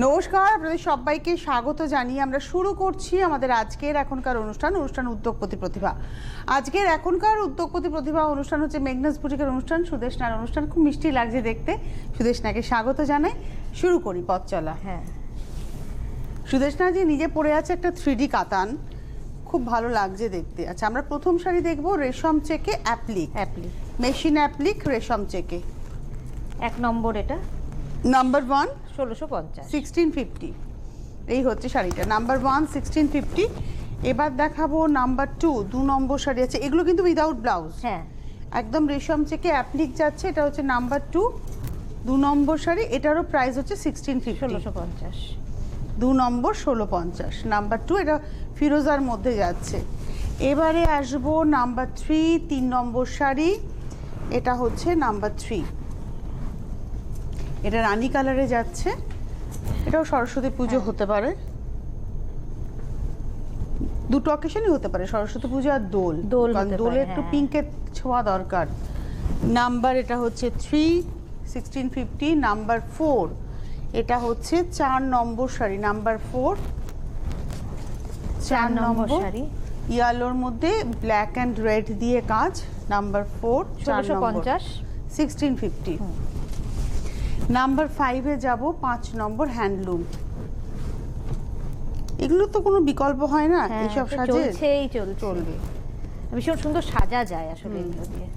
নমস্কার, আপনাদের সবাইকে স্বাগত জানিয়ে আমরা শুরু করছি আমাদের আজকের এখনকার অনুষ্ঠান উদ্যোগপতি প্রতিভা। আজকের এখনকার উদ্যোগপতি প্রতিভা অনুষ্ঠান হচ্ছে মেঘনাস বুটিকের অনুষ্ঠান, সুদেশনার অনুষ্ঠান। খুব মিষ্টি লাগছে দেখতে, সুদেশনাকে স্বাগত জানাই। শুরু করি পথ চলা। হ্যাঁ, সুদেশনা জি নিজে পরে আছে একটা 3D কাতান, খুব ভালো লাগছে দেখতে। আচ্ছা, আমরা প্রথম শাড়ি দেখব রেশম চেকে অ্যাপ্লিক, মেশিন অ্যাপ্লিক রেশম চেকে। 1 নম্বর, এটা নাম্বার 1 1650, 1650। এই হচ্ছে শাড়িটা নাম্বার 1 1650। এবার দেখাবো নাম্বার 2 নম্বর শাড়ি আছে, এগুলো কিন্তু উইদাউট ব্লাউজ। হ্যাঁ, একদম রেশম চেকে অ্যাপ্লিক যাচ্ছে। এটা হচ্ছে নাম্বার 2 নম্বর শাড়ি। এটারও প্রাইস হচ্ছে 1650, 1650। 2 নম্বর 1650। নাম্বার 2 এটা ফিরোজার মধ্যে যাচ্ছে। এবারে আসবো নাম্বার 3 নম্বর শাড়ি। এটা হচ্ছে নাম্বার 3, এটা রানী কালারে যাচ্ছে। এটাও সরস্বতী পুজো হতে পারে, দুটো অকেশনই হতে পারে, সরস্বতী পুজো আর দোল। দোলে একটু পিঙ্কের ছোঁয়া দরকার। নাম্বার এটা হচ্ছে 3 1650। নাম্বার 4 এটা হচ্ছে 4 নম্বর শাড়ি। নাম্বার 4 নম্বর শাড়ি, ইয়েলোর মধ্যে ব্ল্যাক অ্যান্ড রেড দিয়ে কাজ। নাম্বার 4 1650, 1650। নাম্বার 5-এ যাব, 5 নম্বর হ্যান্ডলুম। এগুলো তো কোনো বিকল্প হয় না, এইসব সাজে চলবে। ভীষণ সুন্দর সাজা যায় আসলে এগুলো দিয়ে।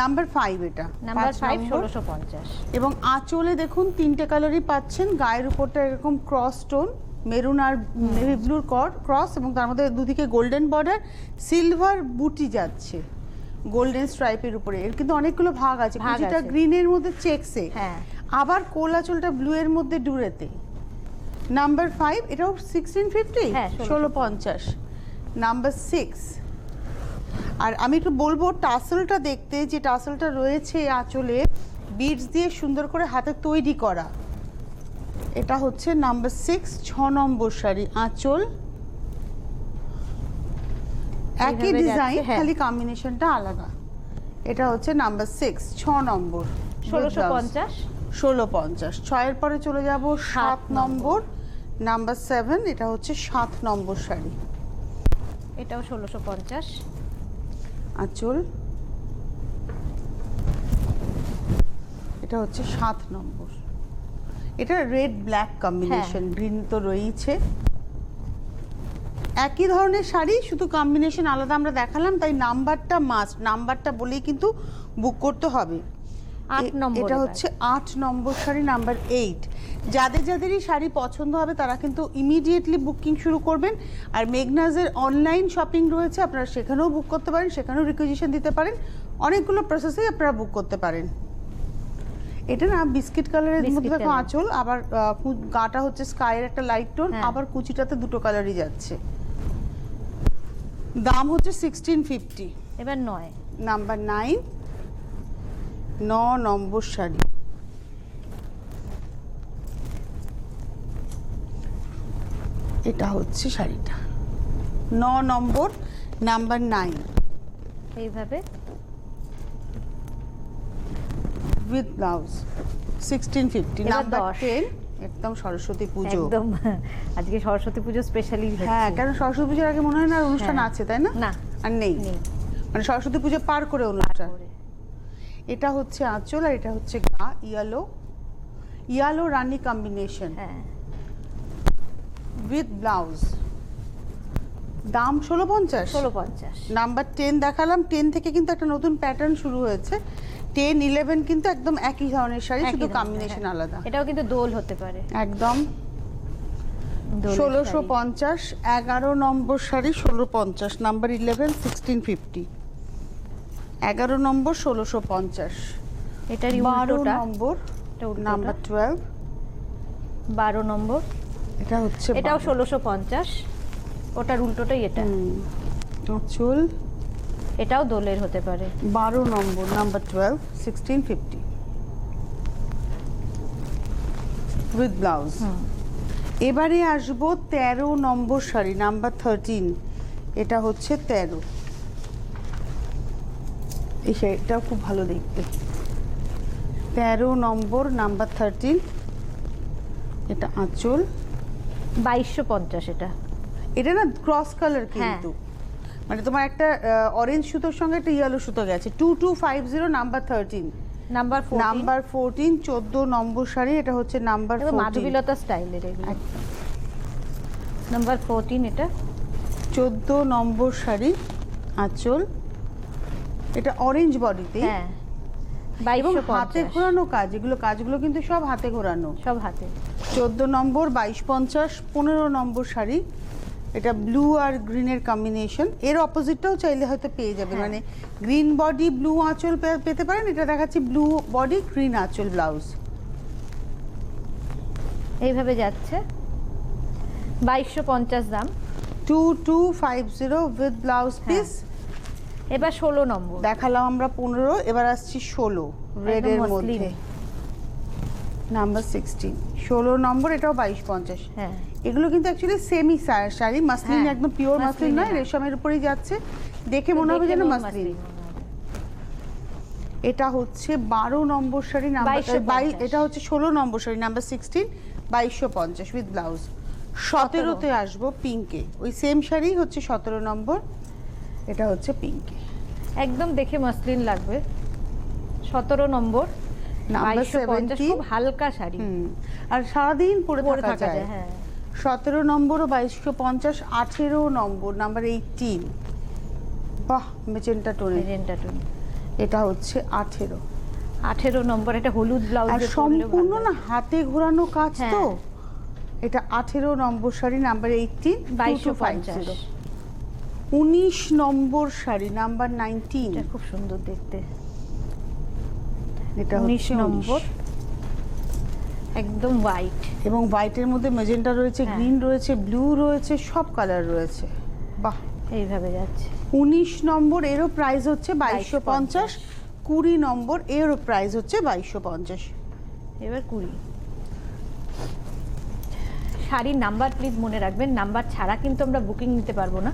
নাম্বার 5 এটা, নাম্বার 5 1650। এবং আঁচলে দেখুন 3টে কালারই পাচ্ছেন। গায়ের উপরটা এরকম ক্রস স্টোন, মেরুন আর নেভি ব্লুর ক্রস, এবং তার মধ্যে দুদিকে গোল্ডেন বর্ডার, সিলভার বুটি যাচ্ছে গোল্ডেন স্ট্রাইপের উপরে। এর কিন্তু অনেকগুলো ভাগ আছে, কিছুটা গ্রিনের মধ্যে চেকসে, আবার কোলা চুলটা ব্লু এর মধ্যে ডুরেতে। নাম্বার 5 এটাও 1650, 1650। নাম্বার 6, আর আমি একটু বলবো টাসেলটা দেখতে, যে টাসেলটা রয়েছে আঁচলে বিডস দিয়ে সুন্দর করে হাতে তৈরি করা। এটা হচ্ছে নাম্বার 6 6 নম্বর শাড়ি। আঁচল একই ডিজাইন, খালি কম্বিনেশনটা আলাদা। এটা হচ্ছে নাম্বার 6 6 নম্বর 1650, 1650। 6-এর পরে চলে যাব 7 নম্বর, নাম্বার 7। এটা হচ্ছে 7 নম্বর শাড়ি, এটাও 1650। আঁচল এটা হচ্ছে 7 নম্বর। এটা রেড ব্ল্যাক কম্বিনেশন, গ্রিন তো রয়েছে। একই ধরনের শাড়ি, শুধু কম্বিনেশন আলাদা আমরা দেখালাম, তাই নাম্বারটা মাস্ট, নাম্বারটা বলেই কিন্তু বুক করতে হবে। 8 নম্বর, এটা হচ্ছে 8 নম্বর শাড়ি, নাম্বার 8। যাদেরই শাড়ি পছন্দ হবে তারা কিন্তু ইমিডিয়েটলি বুকিং শুরু করবেন। আর মেঘনাজের অনলাইন শপিং রয়েছে, আপনারা সেখানেও বুক করতে পারেন, সেখানেও রিকুইজিশন দিতে পারেন। অনেকগুলো প্রসেসেই আপনারা বুক করতে পারেন। এটা না বিস্কিট কালারের মধ্যে দেখো আঁচল, আবার গাটা হচ্ছে স্কাইয়ের একটা লাইট টোন, আবার কুচিটাতে দুটো কালারই যাচ্ছে। দাম হচ্ছে 1650। এবার 9 নাম্বার 9 9 নম্বর শাড়ি। এটা হচ্ছে শাড়িটা 9 নম্বর, নাম্বার 9। এইভাবে উইথ ব্লাউজ 1650। নাম্বার 10 একদম সরস্বতী পুজো, একদম আজকে সরস্বতী পুজো স্পেশালি হচ্ছে। হ্যাঁ, কারণ সরস্বতী পুজোর আগে মনে হয় না অনুষ্ঠান আছে, তাই না? না, আর নেই, মানে সরস্বতী পুজো পার করে অনুষ্ঠান। এটা হচ্ছে আঁচল, আর এটা হচ্ছে গা। Yellow Rani combination with blouse. দাম 1650। নাম্বার 10 দেখালাম, 10 থেকে কিন্তু একটা নতুন প্যাটার্ন শুরু হয়েছে। 10 11 কিন্তু একদম একই ধরনের শাড়ি, শুধু কম্বিনেশন আলাদা। এটাও কিন্তু দোল হতে পারে একদম 1650। 11 নম্বর শাড়ি 1650। নাম্বার 11 1650। 11 নম্বর 1650। এটা 12 নম্বর, নাম্বার 12 12 নম্বর। এটা হচ্ছে, এটাও 1650, ওটার উল্টোটাই এটা। চুল এটাও দোলের হতে পারে। 12 নম্বর, নাম্বার 12 1650 উইথ ব্লাউজ। এবারে আসবো 13 নম্বর শাড়ি, নাম্বার 13। এটা হচ্ছে 13। এই শাড়িটাও খুব ভালো দেখতে। 13 নম্বর, নাম্বার 13 এটা আঁচল, 2250 এটা। এটা না ক্রস কালার কিন্তু, মানে তোমার একটা অরেঞ্জ সুতোর সঙ্গে একটা ইয়েলো সুতো গেছে। 2250 নাম্বার 13, নাম্বার 14, নাম্বার 14, 14 নম্বর শাড়ি। এটা হচ্ছে নাম্বার 14, মাধবীলতা স্টাইলের এগুলো। নাম্বার 14 এটা 14 নম্বর শাড়ি, আঁচল, এটা অরেঞ্জ বডিতে। হ্যাঁ, এবং হাতে 2250 ঘোরানো কাজ, এগুলো কাজগুলো কিন্তু সব হাতে ঘোরানো। সব হাতে। 14 নম্বর 2250, 15 নম্বর শাড়ি, এটা ব্লু আর গ্রিনের কম্বিনেশন। এর অপোজিটটাও চাইলে হয়তো পেয়ে যাবে, মানে গ্রিন বডি ব্লু আঁচল পেতে পারেন। এটা দেখাচ্ছি ব্লু বডি গ্রিন আঁচল ব্লাউজ। এইভাবে যাচ্ছে 2250 দাম। 2250 উইথ ব্লাউজ পিস। এবার 16 নম্বর দেখালাম আমরা 15, এবার আসছি 16 রেড এর মধ্যে, নাম্বার 16, 16 নম্বর, এটাও 2250। হ্যাঁ, এগুলো কিন্তু অ্যাকচুয়ালি সেমি শাড়ি, মাসলিন, হ্যাঁ, একদম পিওর মাসলিন মাসলিন নয়, নয়। রেশমের উপরেই যাচ্ছে, দেখে মনে হবে যেন মাসলিন। এটা হচ্ছে 12 নম্বর শাড়ি, নাম্বার 2250। এটা হচ্ছে 16 নম্বর শাড়ি, নাম্বার 16, 2250 উইথ ব্লাউজ। 17তে আসবো পিঙ্কে, ওই সেম শাড়ি হচ্ছে 17 নম্বর, এটা হচ্ছে পিঙ্কে, একদম দেখে মসলিন লাগবে। 17 নম্বর, নাম্বার 2250, 17, খুব হালকা শাড়ি, আর সারাদিন পরে পরে থাকা থাকা যায়। যায়। হ্যাঁ, 17 নম্বর ও 2250, 18 নম্বর, নাম্বার 18, বাহ মেজেন্টা টোনে, মেজেন্টা টোন। এটা হচ্ছে 18। 18 নম্বর, এটা হলুদ ব্লাউজ আর সম্পূর্ণ না হাতে ঘোরানো কাজ তো। হ্যাঁ। এটা 18 নম্বর শাড়ি, নাম্বার 18, 2250। 19 নম্বর শাড়ি, নাম্বার 19, এটা খুব সুন্দর দেখতে। এটা 19 হচ্ছে নম্বর, একদম হোয়াইট। এবং হোয়াইটের মধ্যে মেজেন্টা রয়েছে, হ্যাঁ। গ্রিন রয়েছে, ব্লু রয়েছে, সব কালার রয়েছে। বাহ, এইভাবে যাচ্ছে 19 নম্বর, এরও প্রাইস হচ্ছে 2250। 20 নম্বর, এরও প্রাইস হচ্ছে 2250। এবার 20। শাড়ির নাম্বার প্লিজ মনে রাখবেন, নাম্বার ছাড়া কিন্তু আমরা বুকিং নিতে পারবো না।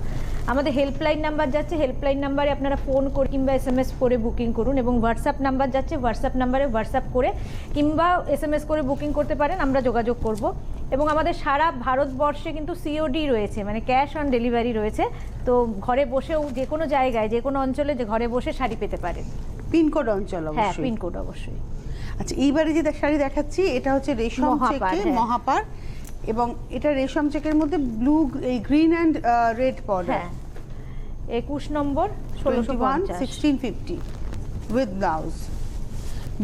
আমাদের হেল্পলাইন নাম্বার যাচ্ছে, হেল্পলাইন নাম্বারে আপনারা ফোন করে কিংবা SMS করে বুকিং করুন, এবং হোয়াটসঅ্যাপ নাম্বার যাচ্ছে, হোয়াটসঅ্যাপ নাম্বারে হোয়াটসঅ্যাপ করে কিংবা SMS করে বুকিং করতে পারেন, আমরা যোগাযোগ করব। এবং আমাদের সারা ভারতবর্ষে কিন্তু COD রয়েছে, মানে ক্যাশ অন ডেলিভারি রয়েছে। তো ঘরে বসেও যে কোনো জায়গায়, যে কোনো অঞ্চলে যে ঘরে বসে শাড়ি পেতে পারেন। পিনকোড অঞ্চল হ্যাঁ, অবশ্যই। পিনকোড অবশ্যই। আচ্ছা, এইবারে যে শাড়ি দেখাচ্ছি এটা হচ্ছে রেশম মহাপার, চেকে, হ্যাঁ। মহাপার, এবং এটা রেশম চেকের মধ্যে ব্লু, এই গ্রিন অ্যান্ড রেড বর্ডার। হ্যাঁ, 21 নম্বর, 21, 1650। 1650 উইথ ব্লাউজ।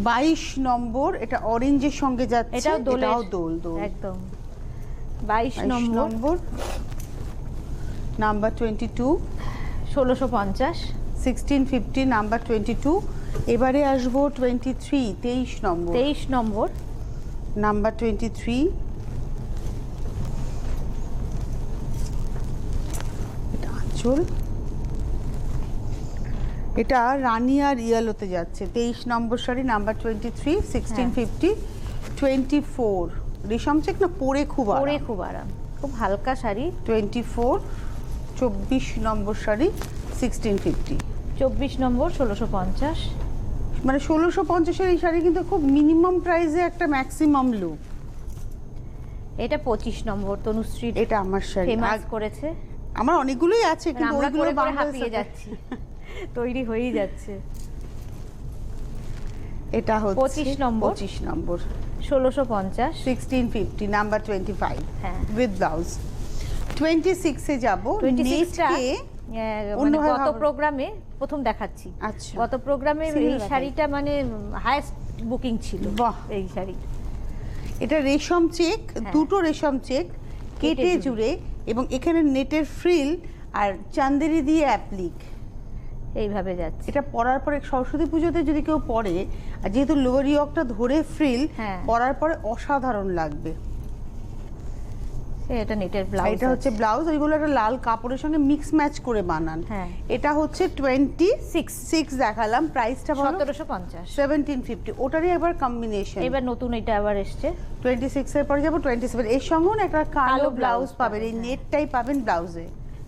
22 নম্বর, এটা অরেঞ্জের সঙ্গে যাচ্ছে, এটাও দোল দোল। একদম 22 22 নম্বর, নম্বর, নাম্বার 22, 1650। 1650, নাম্বার 22। এবারে আসবো 23, 23 নম্বর, 23 নম্বর, নাম্বার 23, এটা আঁচল, এটা রানী আর ইয়েলোতে যাচ্ছে। 23 নম্বর শাড়ি, নাম্বার 23, 1650, 24 রেশম চেক না, পরে খুব পরে আরাম। খুব আরাম, খুব হালকা শাড়ি। 24, 24 নম্বর শাড়ি, 1650। 24 নম্বর, 1650। মানে 1650-এর এই শাড়ি কিন্তু খুব মিনিমাম প্রাইসে একটা ম্যাক্সিমাম লুক। এটা 25 নম্বর, তনুশ্রী এটা আমার শাড়ি, ফেমাস করেছে। আমার অনেকগুলোই আছে কিন্তু আমরা ওইগুলো করে করে বাংলায় হাঁপিয়ে যাচ্ছি, তৈরি হয়েই যাচ্ছে। এটা হচ্ছে 25 নম্বর, 25 নম্বর, 1650। 1650, নাম্বার 25 হ্যাঁ, উইথ ব্লাউজ। 26-এ যাব। 26টা মানে অন্যভাবে গত ভাবো। প্রোগ্রামে প্রথম দেখাচ্ছি। আচ্ছা, গত প্রোগ্রামে Single এই দেখাই। শাড়িটা মানে হাইয়েস্ট বুকিং ছিল। বাহ। এই শাড়ি এটা রেশম চেক, হ্যাঁ। দুটো রেশম চেক, কেটে জুড়ে, এবং এখানে নেটের ফ্রিল আর চান্দেরি দিয়ে অ্যাপ্লিক। এইভাবে যাচ্ছে। এটা পরার পরে সরস্বতী পুজোতে যদি কেউ পরে, আর যেহেতু লোয়ার ইয়কটা ধরে ফ্রিল, হ্যাঁ। পরার পরে অসাধারণ লাগবে। এটা নেটের ব্লাউজ। এটা হচ্ছে ব্লাউজ, ওইগুলো একটা লাল কাপড়ের সঙ্গে মিক্স ম্যাচ করে বানান। হ্যাঁ। এটা হচ্ছে 26 দেখালাম, প্রাইসটা বলো। 1750। 1750, ওটারই একবার কম্বিনেশন। এবার নতুন এটা আবার এসছে। 26 এর পরে যাবো 27, এর সঙ্গেও না একটা কালো কালো ব্লাউজ blouse পাবেন, এই পাবেন, নেটটাই পাবেন ব্লাউজে।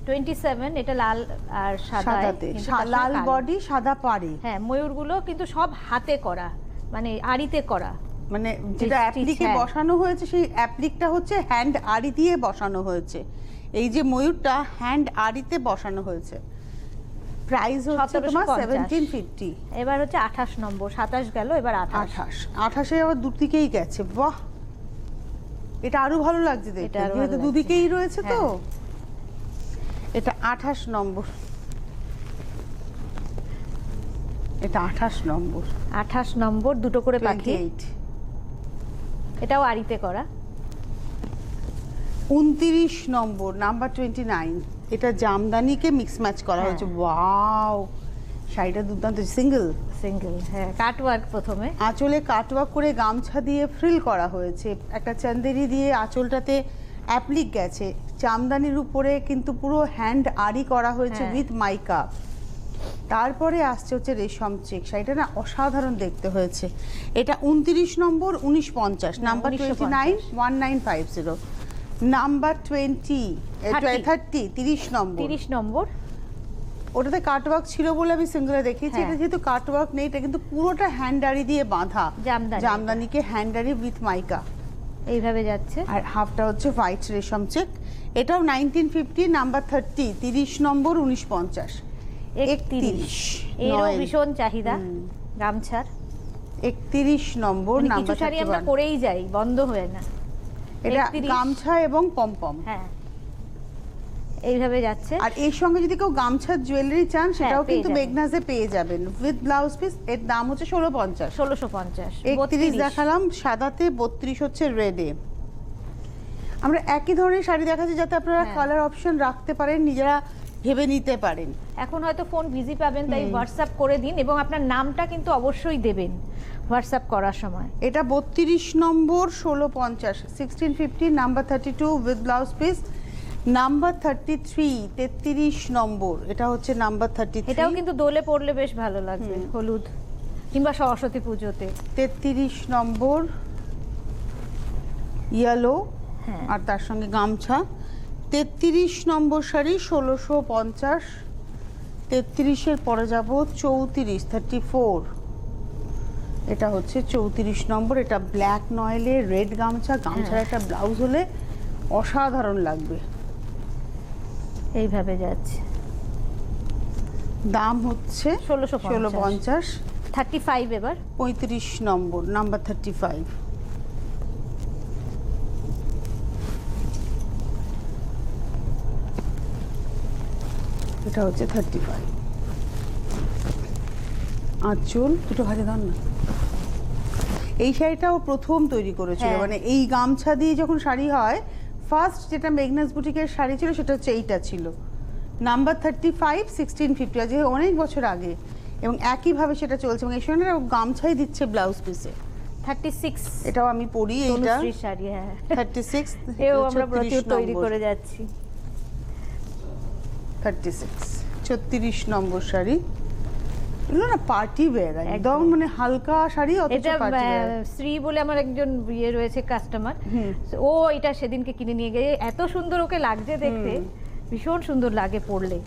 27, এটা লাল আর সাদাতে, সাদা, লাল বডি সাদা পাড়ে। হ্যাঁ, ময়ূরগুলো কিন্তু সব হাতে করা, মানে আড়িতে করা। মানে যেটা stitch, অ্যাপ্লিকে হ্যাঁ। বসানো হয়েছে সেই অ্যাপ্লিকটা হচ্ছে হ্যান্ড আড়ি দিয়ে বসানো হয়েছে। এই যে ময়ূরটা হ্যান্ড আড়িতে বসানো হয়েছে। প্রাইস হচ্ছে তোমার 1750। এবার হচ্ছে 28 নম্বর, 27 গেল, এবার 28। 28 আবার দুদিকেই গেছে, বাহ এটা আরো ভালো লাগছে দেখতে, এটা আরো যেহেতু ভালো দুদিকেই রয়েছে তো। হ্যাঁ। এটা 28 নম্বর, এটা 28 নম্বর, 28 নম্বর, দুটো করে পাখি। 28। এটাও আড়িতে করা। 29 নম্বর, নাম্বার 29, এটা জামদানিকে মিক্স ম্যাচ করা হ্যাঁ। হয়েছে। ওয়াও, শাড়িটা দুর্দান্ত, সিঙ্গেল। সিঙ্গেল, হ্যাঁ, কাট ওয়ার্ক প্রথমে। আঁচলে কাটওয়ার্ক করে গামছা দিয়ে ফ্রিল করা হয়েছে, একটা চান্দেরি দিয়ে আঁচলটাতে অ্যাপ্লিক গেছে, জামদানির উপরে কিন্তু পুরো হ্যান্ড আড়ি করা হয়েছে হ্যাঁ। উইথ মাইকা। তারপরে আসছে হচ্ছে রেশম চেক, শাড়িটা না অসাধারণ দেখতে হয়েছে। এটা 29 নম্বর, 1950, নাম্বার 29, 1950, নাম্বার 20, 30, 30 নম্বর। 30 নম্বর, ওটাতে কাটওয়ার্ক ছিল বলে আমি সিঙ্গেলে দেখিয়েছি। হ্যাঁ। এটা যেহেতু কাটওয়ার্ক নেই, এটা কিন্তু পুরোটা হ্যান্ডারি দিয়ে বাঁধা, জামদানি। জামদানিকে হ্যান্ডারি উইথ মাইকা। এইভাবে যাচ্ছে। আর হাফটা হচ্ছে হোয়াইট রেশম চেক। এটাও 1950, নাম্বার 30, 30 নম্বর, 1950, 31। এরও নয়। ভীষণ চাহিদা গামছার। 31 নম্বর, মানে কিছু নাম্বার শাড়ি আমরা 31। পরেই যাই, বন্ধ হয় না। এটা 31। গামছা এবং পমপম। হ্যাঁ, এইভাবে যাচ্ছে। আর এর সঙ্গে যদি কেউ গামছার জুয়েলারি চান সেটাও পেয়ে কিন্তু যাবেন। মেঘনাজে পেয়ে যাবেন উইথ ব্লাউজ পিস। এর দাম হচ্ছে 1650। 1650। 31 দেখালাম সাদাতে, 32 হচ্ছে রেডে। আমরা একই ধরনের শাড়ি দেখাচ্ছি যাতে আপনারা হ্যাঁ। কালার অপশন রাখতে পারেন, নিজেরা ভেবে নিতে পারেন। এখন হয়তো ফোন বিজি পাবেন, তাই হোয়াটসঅ্যাপ করে দিন, এবং আপনার নামটা কিন্তু অবশ্যই দেবেন হোয়াটসঅ্যাপ করার সময়। এটা 32 নম্বর, 1650, 1650, number 32 with blouse piece, number 33, 33 নম্বর, এটা হচ্ছে নাম্বার 33। এটাও কিন্তু দোলে পড়লে বেশ ভালো লাগবে, হলুদ কিংবা সরস্বতী পুজোতে। 33 নম্বর, ইয়েলো, হ্যাঁ। আর তার সঙ্গে গামছা। 33 নম্বর শাড়ি 1650। 33-এর পরে যাব 34, 34, এটা হচ্ছে 34 নম্বর। এটা ব্ল্যাক নয়েলে রেড গামছা, গামছার একটা ব্লাউজ হলে অসাধারণ লাগবে। এইভাবে যাচ্ছে। দাম হচ্ছে 1650। 1650। 35 এবার। 35 নম্বর, নাম্বার 35। এটা হচ্ছে 35। আঁচল দুটো ভাজে দাও না। এই শাড়িটাও প্রথম তৈরি করেছিল, হ্যাঁ। মানে এই গামছা দিয়ে যখন শাড়ি হয়, ফার্স্ট যেটা মেঘনাস বুটিকের শাড়ি ছিল সেটা হচ্ছে এইটা ছিল। নাম্বার 35, 1650, আজ অনেক বছর আগে, এবং একইভাবে সেটা চলছে, এবং এই সঙ্গে গামছাই দিচ্ছে ব্লাউজ পিসে। 36। এটাও আমি পরি, এইটা তনুশ্রীর শাড়ি, হ্যাঁ। 36। এও আমরা প্রচুর তৈরি করে যাচ্ছি। 36, 36 নম্বর শাড়ি। এগুলো না পার্টি ওয়্যার, একদম মানে হালকা শাড়ি, অথচ এটা পার্টি ওয়্যার। শ্রী বলে আমার একজন ইয়ে রয়েছে কাস্টমার, ও এটা সেদিনকে কিনে নিয়ে গিয়ে এত সুন্দর ওকে লাগছে দেখতে, ভীষণ সুন্দর লাগে পরলে।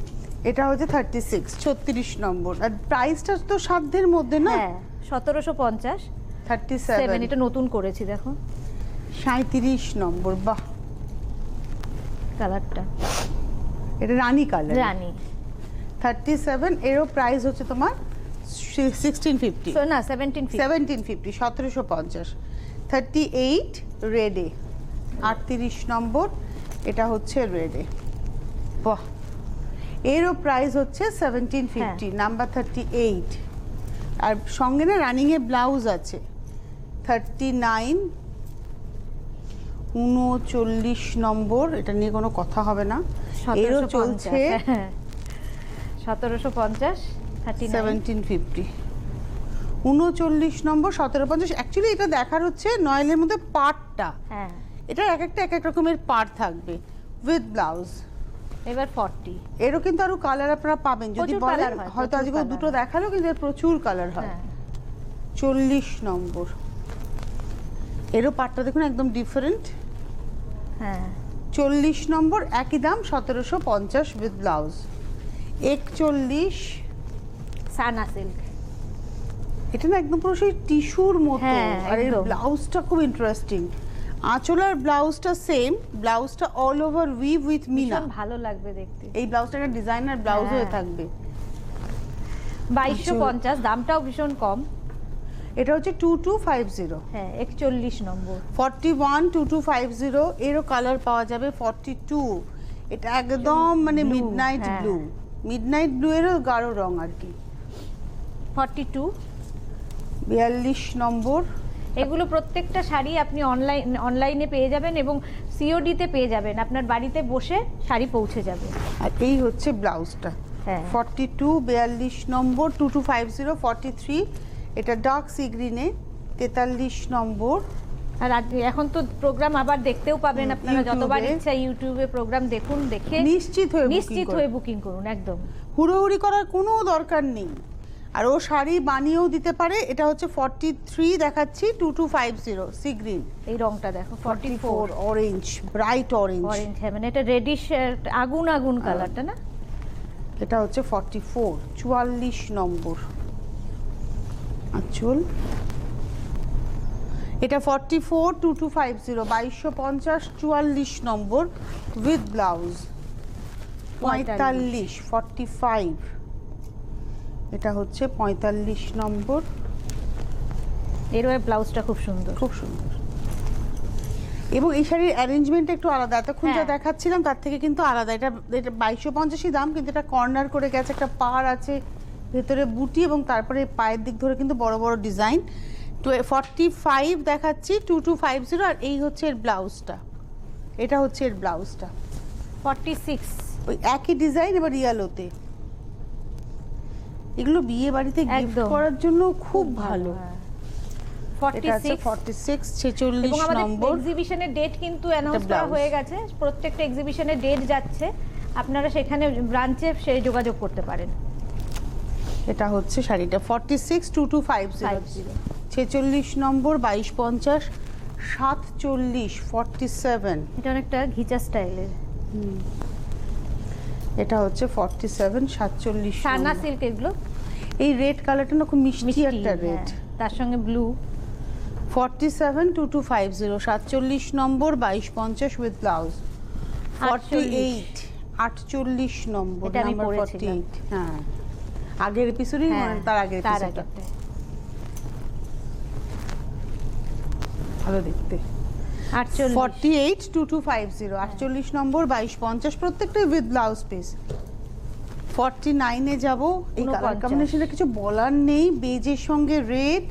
এটা হচ্ছে 36, 36 নম্বর। আর প্রাইসটা তো সাধ্যের মধ্যে না। হ্যাঁ, 1750। 37, এটা নতুন করেছি, দেখো 37 নম্বর। বাহ, কালারটা এটা রানী কালার, রানী। 37, এরও প্রাইস হচ্ছে তোমার 1650, না 1750। 1750, 1750। 38 রেডে, 38 নম্বর, এটা হচ্ছে রেডে। বাহ, এরও প্রাইস হচ্ছে 1750, নাম্বার 38। আর সঙ্গে না রানিংয়ে ব্লাউজ আছে। 39, 39 নম্বর, এটা নিয়ে কোনো কথা হবে না। এরও চলছে 1750, 1750, 39 নম্বর, 1750। অ্যাকচুয়ালি এটা দেখার হচ্ছে নয়েলের মধ্যে পার্টটা, হ্যাঁ। এটা এক একটা এক এক রকমের পার্ট থাকবে উইথ ব্লাউজ। এবার 40। এরও কিন্তু আরো কালার আপনারা পাবেন যদি প্রচুর বলেন, colour হয়, হয়তো প্রচুর আজকে colour দুটো হয়। দেখালো, কিন্তু এর প্রচুর কালার হয়। হ্যাঁ। 40 নম্বর, এরও পার্টটা দেখুন একদম ডিফারেন্ট। হ্যাঁ, 40 নম্বর, একই দাম 1750 উইথ ব্লাউজ। 41, Sana silk. এটা না একদম পুরো সেই টিস্যুর মতো। হ্যাঁ, আর এর একদম। ব্লাউজটা খুব ইন্টারেস্টিং। আঁচল আর ব্লাউজটা সেম, ব্লাউজটা all over weave with meena. ভীষণ ভালো লাগবে দেখতে। এই ব্লাউজটা একটা ডিজাইনার ব্লাউজ হয়ে হ্যাঁ। থাকবে। 2250, দামটাও ভীষণ কম। এটা হচ্ছে 2250। হ্যাঁ, 41 নম্বর। 41 2250 এরও কালার পাওয়া যাবে। 42 এটা একদম মানে Blue, মিডনাইট হ্যাঁ। ব্লু, মিডনাইট ব্লু এরও গাঢ় রং আর কি। 42। 42 নম্বর। এগুলো প্রত্যেকটা শাড়ি আপনি অনলাইনে পেয়ে যাবেন এবং সিওডিতে পেয়ে যাবেন, আপনার বাড়িতে বসে শাড়ি পৌঁছে যাবে। আর এই হচ্ছে ব্লাউজটা। হ্যাঁ। 42 42 নম্বর 2250। 43 এটা ডার্ক সি গ্রিনে। 43 নম্বর। আর এখন তো প্রোগ্রাম আবার দেখতেও পাবেন আপনারা, যতবার ইউটিউবে। ইচ্ছা ইউটিউবে প্রোগ্রাম দেখুন, দেখে নিশ্চিত হয়ে নিশ্চিত হয়ে বুকিং করুন একদম। হুড়োহুড়ি করার কোনো দরকার নেই। আর ও শাড়ি বানিয়েও দিতে পারে। এটা হচ্ছে 43 দেখাচ্ছি 2250 সি গ্রিন। এই রংটা দেখো 44 অরেঞ্জ, ব্রাইট অরেঞ্জ। অরেঞ্জ, হ্যাঁ মানে এটা রেডিশ আগুন আগুন কালারটা না। এটা হচ্ছে 44 44 নম্বর আঁচল। এটা 44 2250 2250 44 নম্বর উইথ ব্লাউজ। 45 45 এটা হচ্ছে 45 নম্বর। এর ব্লাউজটা খুব সুন্দর। খুব সুন্দর। এবং এই শাড়ির অ্যারেঞ্জমেন্ট একটু আলাদা, এতক্ষণ যা হ্যাঁ। দেখাচ্ছিলাম তার থেকে কিন্তু আলাদা। এটা 2250 দাম, কিন্তু এটা কর্নার করে গেছে, একটা পাড় আছে ভেতরে বুটি, এবং তারপরে পায়ের দিক ধরে কিন্তু বড় বড় ডিজাইন। 45 দেখাচ্ছি 2250। আর এই হচ্ছে এর ব্লাউজটা, এটা হচ্ছে এর ব্লাউজটা। 46 ওই একই ডিজাইন এবার রিয়ালোতে। এগুলো বিয়ে বাড়িতে গিফট একদম। করার জন্য খুব ভালো। হ্যাঁ। এটা আছে 46 46 এবং 46 আমাদের নম্বর। এক্সিবিশনের ডেট কিন্তু অ্যানাউন্স করা blouse। হয়ে গেছে, প্রত্যেকটা এক্সিবিশনের ডেট যাচ্ছে, আপনারা সেখানে ব্রাঞ্চে সেই যোগাযোগ করতে পারেন। এটা হচ্ছে শাড়িটা 46 2250। 46 নম্বর 2250 47 47। এটা অনেকটা ঘিচা স্টাইলের এটা হচ্ছে 47 47 সানা নম্বর। সিল্ক এগুলো এই রেড কালারটা না খুব মিষ্টি মিষ্টি, একটা রেড। হ্যাঁ, তার সঙ্গে ব্লু। 47 2250 47 number 2250 with blouse. 48 48 নম্বর এটা আমি নাম্বার পরেছিলাম। 48। হ্যাঁ, আগের এপিসোডে তার আগের এপিসোডটা ভালো দেখতে। 48 48 2250 48 নম্বর 2250 প্রত্যেকটাই উইথ ব্লাউজ পিস। 49 এ যাব। এই কালার 49 কম্বিনেশনটা কিছু বলার নেই, বেজের সঙ্গে রেড।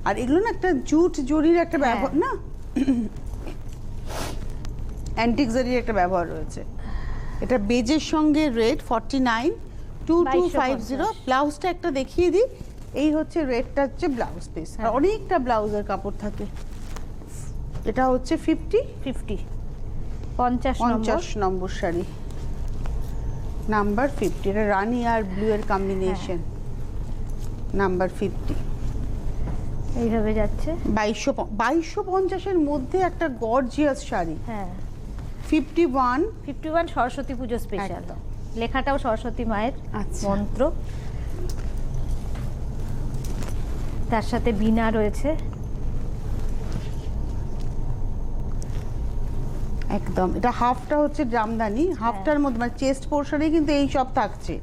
আর এগুলো না একটা জুট জরির একটা ব্যবহার না, অ্যান্টিক জরির একটা ব্যবহার রয়েছে। এটা বেজের সঙ্গে রেড। 49 2250 ব্লাউজটা একটা দেখিয়ে দিই। এই হচ্ছে রেডটা হচ্ছে ব্লাউজ পিস, আর অনেকটা ব্লাউজের কাপড় থাকে। এটা হচ্ছে 50 50 নম্বর শাড়ি নাম্বার 50। এটা রানী আর ব্লু এর কম্বিনেশন নাম্বার 50। এইভাবে যাচ্ছে 2250 এর মধ্যে একটা গর্জিয়াস শাড়ি। হ্যাঁ 51 সরস্বতী পুজো স্পেশাল, একদম। লেখাটাও সরস্বতী মায়ের আচ্ছা। মন্ত্র, তার সাথে বীণা রয়েছে। একদম। এটা হাফটা হচ্ছে জামদানি, হাফটার মধ্যে মানে চেস্ট পোর্শনে কিন্তু এই সব থাকছে,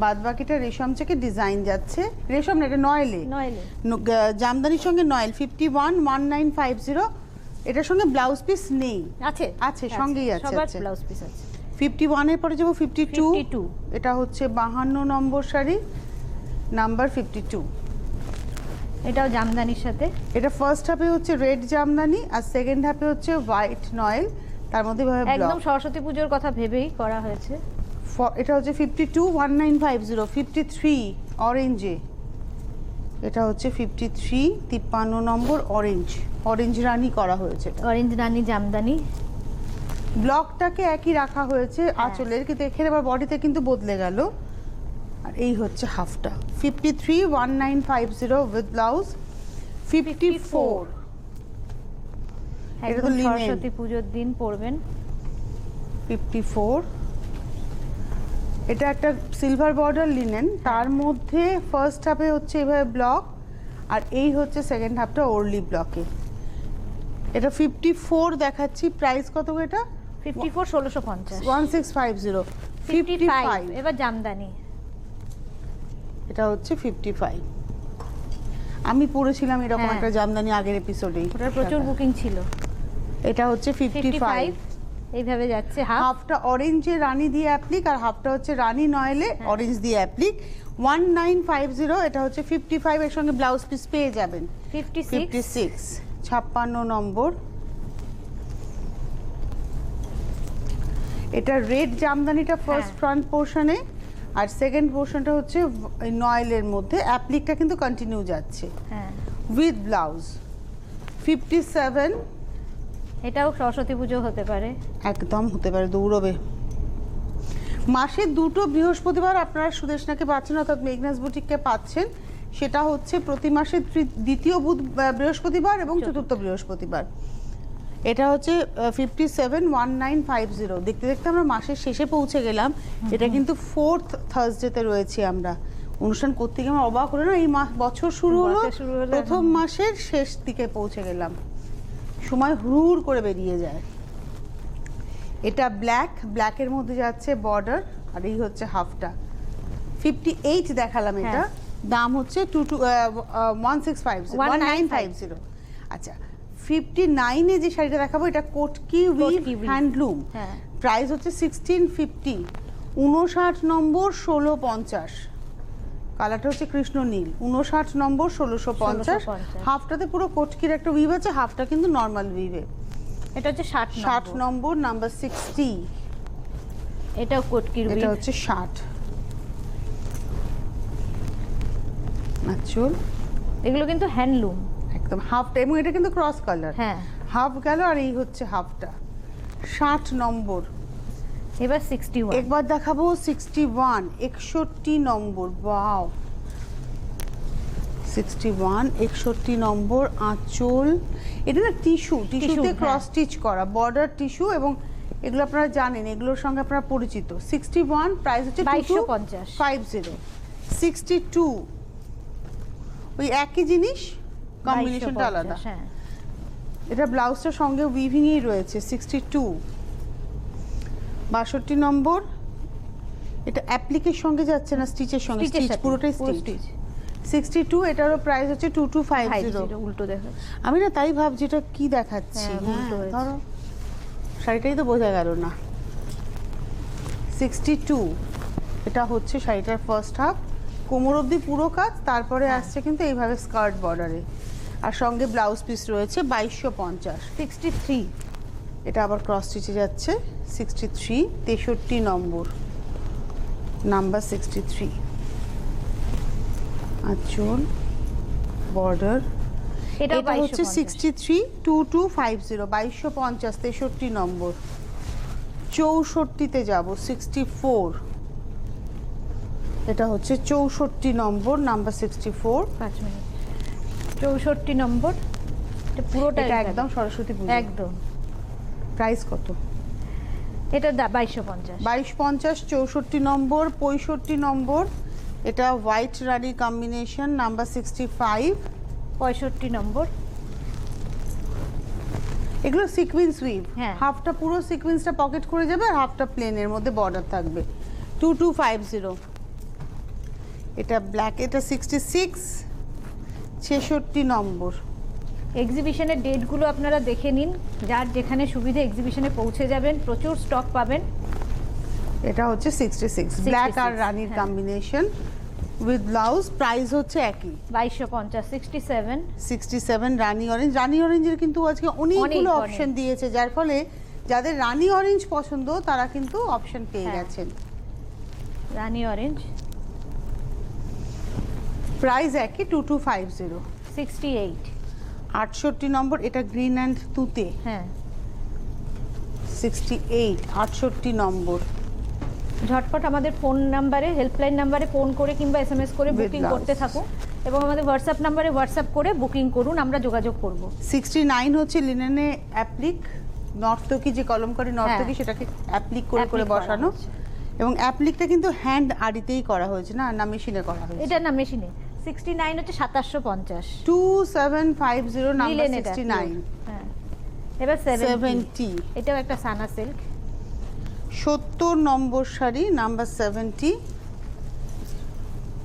বাদ বাকিটা রেশম থেকে ডিজাইন যাচ্ছে। রেশম না, এটা নয়লে জামদানির সঙ্গে নয়েল। 51 1950। এটার সঙ্গে ব্লাউজ পিস নেই, আছে সঙ্গেই আছে। সবার ব্লাউজ পিস আছে। 51 এর পরে যাব 52। 52 এটা হচ্ছে 52 নম্বর শাড়ি নাম্বার 52। এটাও জামদানির সাথে। এটা ফার্স্ট হাফে হচ্ছে রেড জামদানি, আর সেকেন্ড হাফে হচ্ছে হোয়াইট নয়েল, তার মধ্যে ভাবে একদম সরস্বতী পুজোর কথা ভেবেই করা হয়েছে। এটা হচ্ছে 52 1950। 53 অরেঞ্জে। এটা হচ্ছে 53 53 নম্বর অরেঞ্জ রানী করা হয়েছে। অরেঞ্জ রানী জামদানি। ব্লকটাকে একই রাখা হয়েছে আঁচলের, কিন্তু এখানে আবার বডিতে কিন্তু বদলে গেল। আর এই হচ্ছে হাফটা 53 1950 উইথ ব্লাউজ। 54 এটা তো একদম লিনেন। সরস্বতী পুজোর দিন পরবেন। 54 এটা একটা সিলভার বর্ডার লিনেন, তার মধ্যে ফার্স্ট হাফে হচ্ছে এভাবে ব্লক, আর এই হচ্ছে সেকেন্ড হাফটা ওরলি ব্লকে। এটা 54 দেখাচ্ছি, প্রাইস কত গো এটা? 54 1650 1650 55 এবার জামদানি। এটা হচ্ছে 55। আমি পড়েছিলাম এরকম হ্যাঁ। একটা জামদানি আগের এপিসোডেই, ওটার প্রচুর বুকিং ছিল। এটা হচ্ছে 55। এইভাবে যাচ্ছে হাফ। হাফটা অরেঞ্জে রানী দিয়ে অ্যাপ্লিক আর হাফটা হচ্ছে রানী নয়েলে হ্যাঁ। অরেঞ্জ দিয়ে অ্যাপ্লিক। 1950। এটা হচ্ছে 55 এর সঙ্গে ব্লাউজ পিস পেয়ে যাবেন। 56 56 নম্বর। এটা রেড জামদানিটা ফার্স্ট হ্যাঁ। ফ্রন্ট পোর্শনে, আর সেকেন্ড পোর্শনটা হচ্ছে নয়েলের মধ্যে। অ্যাপ্লিকটা কিন্তু কন্টিনিউ যাচ্ছে হ্যাঁ, উইথ ব্লাউজ। 57। এটাও সরস্বতী পুজো হতে পারে। একদম হতে পারে, দৌড়বে। মাসে দুটো বৃহস্পতিবার আপনারা সুদেশনাকে পাচ্ছেন, অর্থাৎ মেঘনাস বুটিককে পাচ্ছেন। সেটা হচ্ছে প্রতি মাসের দ্বিতীয় বৃহস্পতিবার এবং চতুর্থ বৃহস্পতিবার। এটা হচ্ছে 57 1950। দেখতে দেখতে আমরা মাসের শেষে পৌঁছে গেলাম। এটা কিন্তু 4th থার্সডেতে রয়েছি আমরা। অনুষ্ঠান করতে গিয়ে আমার অবাক হলো না, এই বছর শুরু হলো, প্রথম মাসের শেষ দিকে পৌঁছে গেলাম। সময় হুড় করে বেরিয়ে যায়। এটা ব্ল্যাকের মধ্যে যাচ্ছে বর্ডার, আর এই হচ্ছে হাফটা। 58 দেখালাম এটা, দাম হচ্ছে 1950। আচ্ছা, 59 এ যে শাড়িটা দেখাবো এটা কোটকি উইভ হ্যান্ডলুম, প্রাইস হচ্ছে 1650। 59 নম্বর 1650। কালারটা হচ্ছে কৃষ্ণ নীল। 59 নম্বর 1650। হাফটাতে পুরো কোটকির একটা উইভ আছে, হাফটা কিন্তু নর্মাল উইভে। এটা হচ্ছে 60 নম্বর নাম্বার 60। এটাও কোটকির উইভ। এটা হচ্ছে 60। আচ্ছা, এগুলো কিন্তু হ্যান্ডলুম একদম হাফটা, এবং এটা কিন্তু ক্রস কালার। হ্যাঁ, হাফ গেল, আর এই হচ্ছে হাফটা। 60 নম্বর। এবার 61। একবার দেখাবো 61 61 নম্বর। ওয়াও, 61 61 নম্বর। আঁচল, এটা না টিস্যুতে ক্রস স্টিচ করা, বর্ডার টিস্যু, এবং এগুলো আপনারা জানেন, এগুলোর সঙ্গে আপনারা পরিচিত। 61, প্রাইস হচ্ছে 2250। 62 ওই একই জিনিস, কম্বিনেশনটা আলাদা। হ্যাঁ, এটা ব্লাউজটার সঙ্গে উইভিংই রয়েছে। 62। 62 নম্বর। এটা অ্যাপ্লিকের সঙ্গে যাচ্ছে না স্টিচের সঙ্গে? স্টিচ, পুরোটাই স্টিচ। 62, এটারও প্রাইস হচ্ছে 2250। উল্টো দেখা। আমি না তাই ভাবছি এটা কি দেখাচ্ছি। ধরো শাড়িটাই তো বোঝা গেল না। 62, এটা হচ্ছে শাড়িটার ফার্স্ট হাফ, কোমর অবধি পুরো কাজ, তারপরে আসছে কিন্তু এইভাবে স্কার্ট বর্ডারে, আর সঙ্গে ব্লাউজ পিস রয়েছে। 2250। 63, এটা আবার ক্রস স্টিচে যাচ্ছে। 63 63 নম্বর, নাম্বার 63। আঁচল, বর্ডার, এটা হচ্ছে 63 2250। 2250 63 নম্বর। 64-তে যাব, 64। এটা হচ্ছে 64 নম্বর, নাম্বার 64। 5 মিনিট। 64 নম্বর, এটা পুরোটা একদম সরস্বতী পুজো একদম। প্রাইস কত? এটা 2250। 2250। 64 নম্বর। 65 নম্বর, এটা হোয়াইট রানি কম্বিনেশন, নাম্বার 65। 65 নম্বর, এগুলো সিকোয়েন্স উইভ। হ্যাঁ। হাফটা পুরো সিকোয়েন্সটা পকেট করে যাবে, আর হাফটা প্লেনের মধ্যে বর্ডার থাকবে। 2250। এটা ব্ল্যাক, এটা 66। 66 নম্বর। এক্সিবিশনের ডেটগুলো আপনারা দেখে নিন, যার যেখানে সুবিধা এক্সিবিশনে পৌঁছে যাবেন, প্রচুর স্টক পাবেন। এটা হচ্ছে 66, ব্ল্যাক আর রানির কম্বিনেশন উইথ ব্লাউজ। প্রাইস হচ্ছে একই, 2250। 67, 67 রানি অরেঞ্জ। রানি অরেঞ্জের কিন্তু আজকে অনেকগুলো অপশন দিয়েছে, যার ফলে যাদের রানি অরেঞ্জ পছন্দ তারা কিন্তু অপশন পেয়ে গেছেন। রানি অরেঞ্জ, প্রাইস একই, 2250। 68, 68 নম্বর, এটা গ্রিন অ্যান্ড তুতে। হ্যাঁ। 68 68 নম্বর। ঝটপট আমাদের ফোন নাম্বারে, হেল্পলাইন নাম্বারে ফোন করে কিংবা এসএমএস করে বুকিং করতে থাকুন, এবং আমাদের হোয়াটসঅ্যাপ নাম্বারে হোয়াটসঅ্যাপ করে বুকিং করুন, আমরা যোগাযোগ করব। 69 হচ্ছে লিনেনে অ্যাপ্লিক, নর্তকী যে কলমকারী নর্তকী সেটাকে অ্যাপ্লিক করে করে বসানো, এবং অ্যাপ্লিকটা কিন্তু হ্যান্ড আড়িতেই করা হয়েছে, না মেশিনে করা হয়েছে? এটা না মেশিনে। 69 হচ্ছে 2750 2750 নাম্বার লিলেন এটা 69 হ্যাঁ এবার 70 70 এটাও একটা সানা সিল্ক 70 নম্বর শাড়ি নাম্বার 70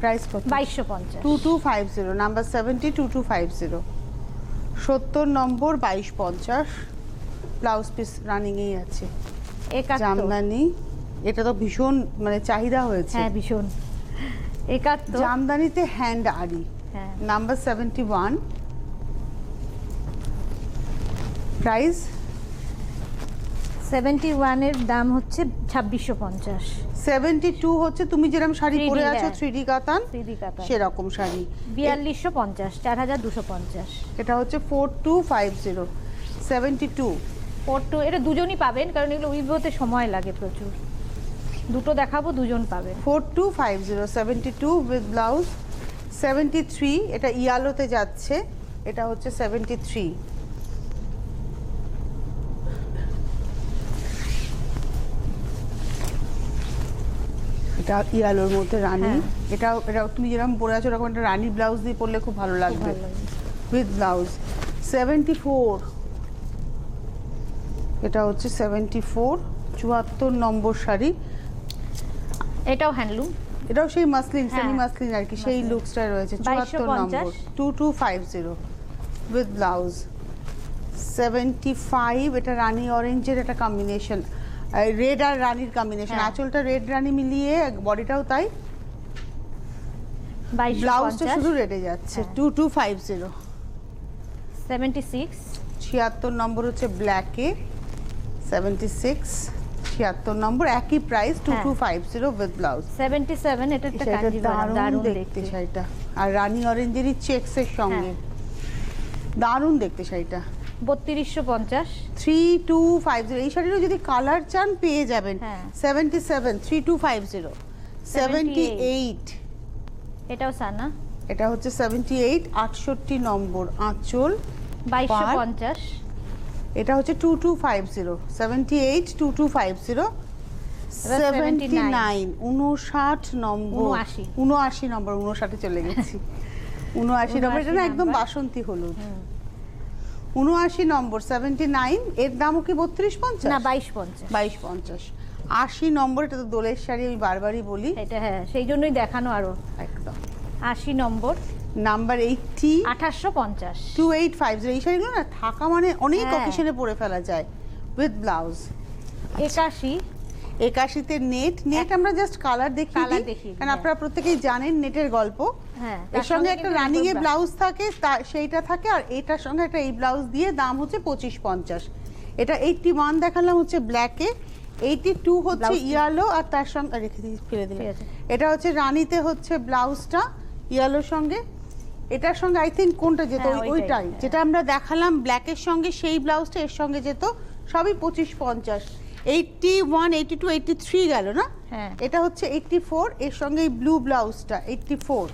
প্রাইস কত 2250 2250 নাম্বার 70 2250 70 নম্বর 2250 ব্লাউজ পিস রানিং এই আছে 71 জামদানি এটা তো ভীষণ মানে চাহিদা হয়েছে হ্যাঁ ভীষণ 71 জামদানিতে হ্যান্ড আরি হ্যাঁ নাম্বার 71 প্রাইস 71 এর দাম হচ্ছে 2650 72 হচ্ছে তুমি যেরকম শাড়ি 3D পরে আছো হ্যাঁ। 3D কাতান 3D কাতান সেরকম শাড়ি 4250 4250 এটা হচ্ছে 4250 72 42 এটা দুজনই পাবেন কারণ এগুলো উইভ হতে সময় লাগে প্রচুর দুটো দেখাবো দুজন পাবেন 4250 72 উইথ ব্লাউজ 73 এটা ইয়ালোতে যাচ্ছে এটা হচ্ছে 73 এটা ইয়ালোর মধ্যে রানী হ্যাঁ। এটা তুমি যেরকম পরে আছো এরকম একটা রানী ব্লাউজ দিয়ে পরলে খুব ভালো লাগবে ভালো লাগে। উইথ ব্লাউজ 74 এটা হচ্ছে 74 74 নম্বর শাড়ি এটাও হ্যান্ডলুম এটাও সেই মাসলিন হ্যাঁ। সেমি মাসলিন আর কি সেই মাসলিন। লুকসটা রয়েছে 2250 74 নম্বর 2250 উইথ ব্লাউজ 75 এটা রানী অরেঞ্জের একটা কম্বিনেশন রেড আর রানীর কম্বিনেশন হ্যাঁ। আঁচলটা রেড রানী মিলিয়ে বডিটাও তাই 2250 ব্লাউজটা শুধু রেডে যাচ্ছে হ্যাঁ। 2250 76 76 নম্বর হচ্ছে ব্ল্যাকে 76 76 নম্বর একই প্রাইস 2250 উইথ ব্লাউজ 77 এটা একটা সেটা কাঞ্জিভারাম দারুণ দারুণ দেখতে দেখতে শাড়িটা আর রানী অরেঞ্জেরই চেকসের সঙ্গে হ্যাঁ। দারুণ দেখতে শাড়িটা 3250 3250 এই শাড়িরও যদি কালার চান পেয়ে যাবেন হ্যাঁ। 77 3250 78 এটাও সানা এটা হচ্ছে 78 68 নম্বর আঁচল 2250 এটা হচ্ছে 2250 78 2250 এবার 79 59 নম্বর 79 79 নম্বর 59 চলে গেছি 79 নম্বর এটা না 79 একদম নাম্বার। বাসন্তী হলুদ 79 নম্বর 79 এর দামও কি 3250 না 2250 2250 80 নম্বর এটা তো দোলের শাড়ি আমি বারবারই বলি এটা হ্যাঁ সেই জন্যই দেখানো আরো একদম 80 নম্বর নাম্বার 80 2850 2850 এই শাড়িগুলো না থাকা মানে অনেক হ্যাঁ। অকেশনে পরে ফেলা যায় উইথ ব্লাউজ 81 81 তে নেট আমরা জাস্ট কালার দেখিয়ে Colour দিই দেখিয়ে দিই, কারণ হ্যাঁ। আপনারা প্রত্যেকেই জানেন নেটের গল্প হ্যাঁ এর সঙ্গে একটা রানিং এর ব্লাউজ থাকে সেইটা থাকে আর এটার সঙ্গে একটা এই ব্লাউজ দিয়ে দাম হচ্ছে 2550 এটা 81 দেখালাম হচ্ছে ব্ল্যাকে 82 হচ্ছে Blouse- ইয়েলো আর তার সঙ্গে রেখে দিয়ে ফেলে দিলাম ঠিক আছে। এটা হচ্ছে রানীতে হচ্ছে ব্লাউজটা ইয়েলোর সঙ্গে এটার সঙ্গে আই থিঙ্ক কোনটা যেত হ্যাঁ, ওইটাই, ওইটাই হ্যাঁ। যেটা আমরা দেখালাম ব্ল্যাকের সঙ্গে সেই ব্লাউজটা এর সঙ্গে যেত সবই 2550 81 82 83 গেল না হ্যাঁ এটা হচ্ছে 84 এর সঙ্গে এই ব্লু ব্লাউজটা 84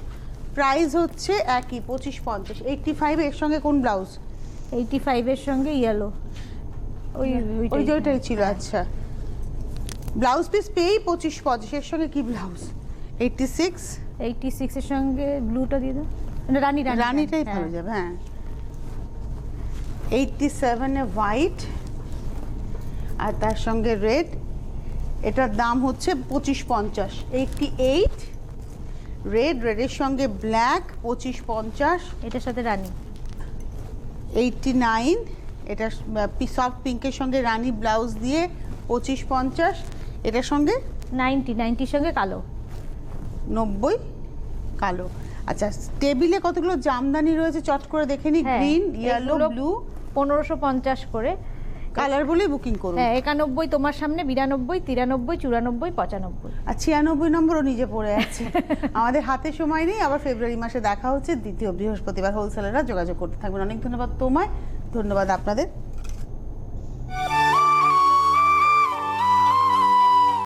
প্রাইস হচ্ছে একই 2550 85 এর সঙ্গে কোন ব্লাউজ 85 এর সঙ্গে ইয়েলো ওই ওই যে ওইটাই ছিল আচ্ছা ব্লাউজ পিস পেয়েই 2550 এর সঙ্গে কি ব্লাউজ 86 86 এর সঙ্গে ব্লুটা দিয়ে দাও না, রানী রানী রানীটাই হ্যাঁ। ভালো যাবে হ্যাঁ 87 এ হোয়াইট আর তার সঙ্গে রেড এটার দাম হচ্ছে 2550 88 রেডের সঙ্গে ব্ল্যাক 2550 এটার সাথে রানী 89 এটা সফট পিঙ্কের সঙ্গে রানী ব্লাউজ দিয়ে 2550 এটার সঙ্গে 90 এর সঙ্গে কালো 90 কালো আচ্ছা টেবিলে কতগুলো জামদানি রয়েছে চট করে দেখে নি হ্যাঁ, গ্রিন ইয়েলো এগুলো ব্লু 1550 করে কালার বলে বুকিং করুন হ্যাঁ 91 তোমার সামনে 92 93 94 95 আর 96 নম্বরও নিজে পড়ে আছে আমাদের হাতে সময় নেই আবার ফেব্রুয়ারি মাসে দেখা হচ্ছে দ্বিতীয় বৃহস্পতিবার হোলসেলাররা যোগাযোগ করতে থাকবেন অনেক ধন্যবাদ তোমায় ধন্যবাদ আপনাদের